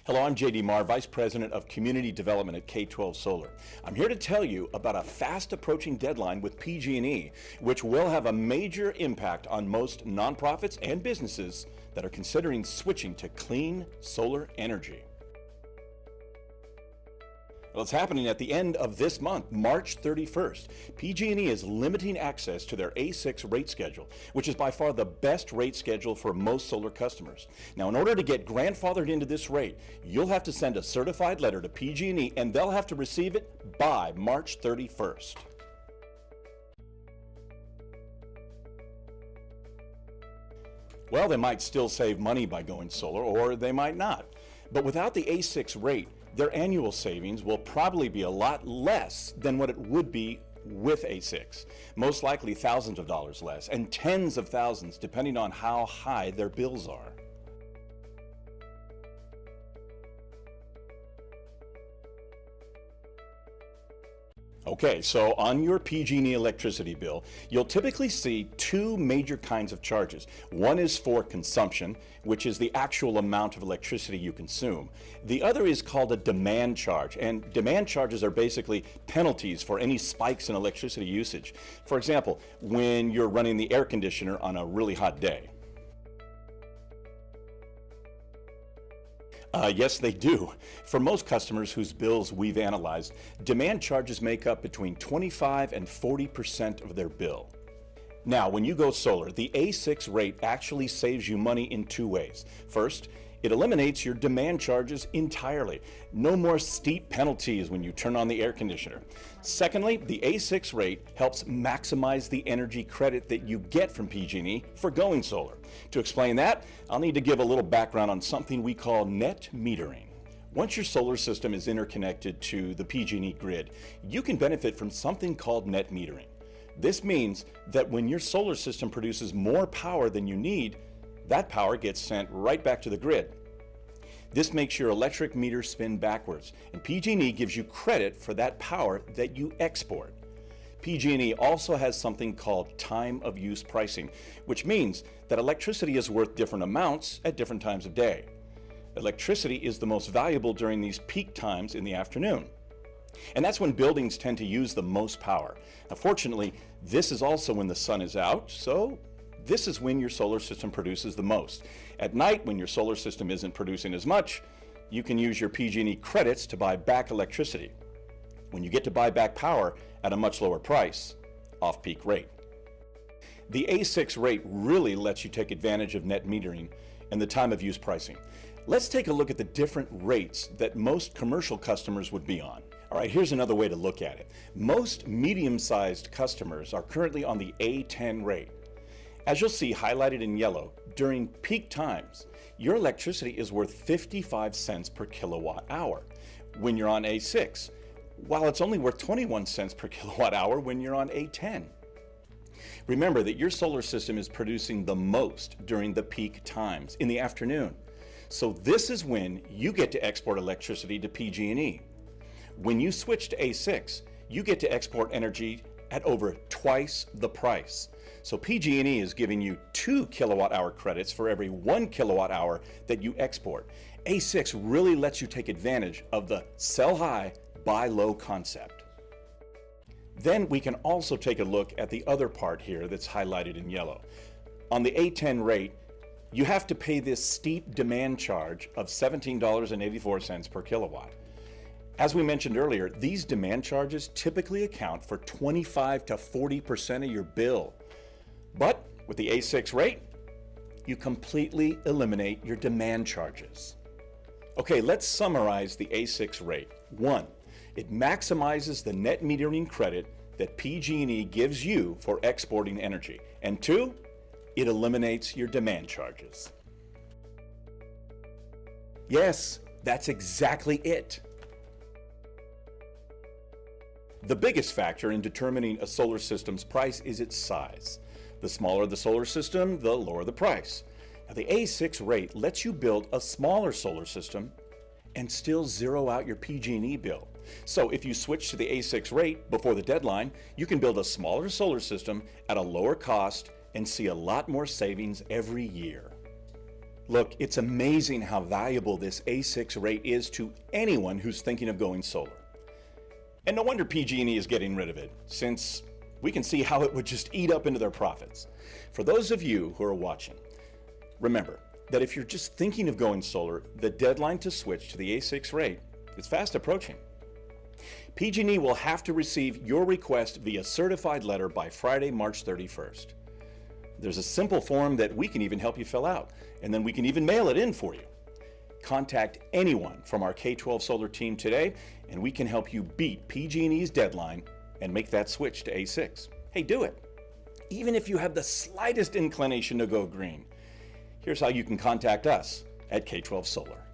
Hello, I'm JD Marr, Vice President of Community Development at K12 Solar. I'm here to tell you about a fast approaching deadline with PG&E, which will have a major impact on most nonprofits and businesses that are considering switching to clean solar energy. Well, it's happening at the end of this month, March 31st. PG&E is limiting access to their A6 rate schedule, which is by far the best rate schedule for most solar customers. Now, in order to get grandfathered into this rate, you'll have to send a certified letter to PG&E, and they'll have to receive it by March 31st. Well, they might still save money by going solar, or they might not. But without the A6 rate, their annual savings will probably be a lot less than what it would be with A6. Most likely thousands of dollars less, and tens of thousands depending on how high their bills are. Okay, so on your PG&E electricity bill, you'll typically see two major kinds of charges. One is for consumption, which is the actual amount of electricity you consume. The other is called a demand charge, and demand charges are basically penalties for any spikes in electricity usage. For example, when you're running the air conditioner on a really hot day. Yes, they do. For most customers whose bills we've analyzed, demand charges make up between 25 and 40% of their bill. Now, when you go solar, the A6 rate actually saves you money in two ways. First, it eliminates your demand charges entirely. No more steep penalties when you turn on the air conditioner. Secondly, the A6 rate helps maximize the energy credit that you get from PG&E for going solar. To explain that, I'll need to give a little background on something we call net metering. Once your solar system is interconnected to the PG&E grid, you can benefit from something called net metering. This means that when your solar system produces more power than you need, that power gets sent right back to the grid. This makes your electric meter spin backwards, and PG&E gives you credit for that power that you export. PG&E also has something called time of use pricing, which means that electricity is worth different amounts at different times of day. Electricity is the most valuable during these peak times in the afternoon. And that's when buildings tend to use the most power. Now, fortunately, this is also when the sun is out, so this is when your solar system produces the most. At night, when your solar system isn't producing as much, you can use your PG&E credits to buy back electricity. When you get to buy back power at a much lower price, off-peak rate. The A6 rate really lets you take advantage of net metering and the time of use pricing. Let's take a look at the different rates that most commercial customers would be on. All right, here's another way to look at it. Most medium-sized customers are currently on the A10 rate. As you'll see highlighted in yellow, during peak times, your electricity is worth 55 cents per kilowatt hour when you're on A6, while it's only worth 21 cents per kilowatt hour when you're on A10. Remember that your solar system is producing the most during the peak times in the afternoon. So this is when you get to export electricity to PG&E. When you switch to A6, you get to export energy at over twice the price. So PG&E is giving you 2 kilowatt hour credits for every 1 kilowatt hour that you export. A6 really lets you take advantage of the sell high, buy low concept. Then we can also take a look at the other part here that's highlighted in yellow. On the A10 rate, you have to pay this steep demand charge of $17.84 per kilowatt. As we mentioned earlier, these demand charges typically account for 25 to 40% of your bill. But with the A6 rate, you completely eliminate your demand charges. Okay, let's summarize the A6 rate. 1, it maximizes the net metering credit that PG&E gives you for exporting energy. And 2, it eliminates your demand charges. Yes, that's exactly it. The biggest factor in determining a solar system's price is its size. The smaller the solar system, the lower the price. Now, the A6 rate lets you build a smaller solar system and still zero out your PG&E bill. So if you switch to the A6 rate before the deadline, you can build a smaller solar system at a lower cost and see a lot more savings every year. Look, it's amazing how valuable this A6 rate is to anyone who's thinking of going solar. And no wonder PG&E is getting rid of it, since we can see how it would just eat up into their profits. For those of you who are watching, remember that if you're just thinking of going solar, the deadline to switch to the A6 rate is fast approaching. PG&E will have to receive your request via certified letter by Friday, March 31st. There's a simple form that we can even help you fill out, and then we can even mail it in for you. Contact anyone from our K-12 Solar team today, and we can help you beat PG&E's deadline and make that switch to A6. Hey, do it. Even if you have the slightest inclination to go green. Here's how you can contact us at K-12 Solar.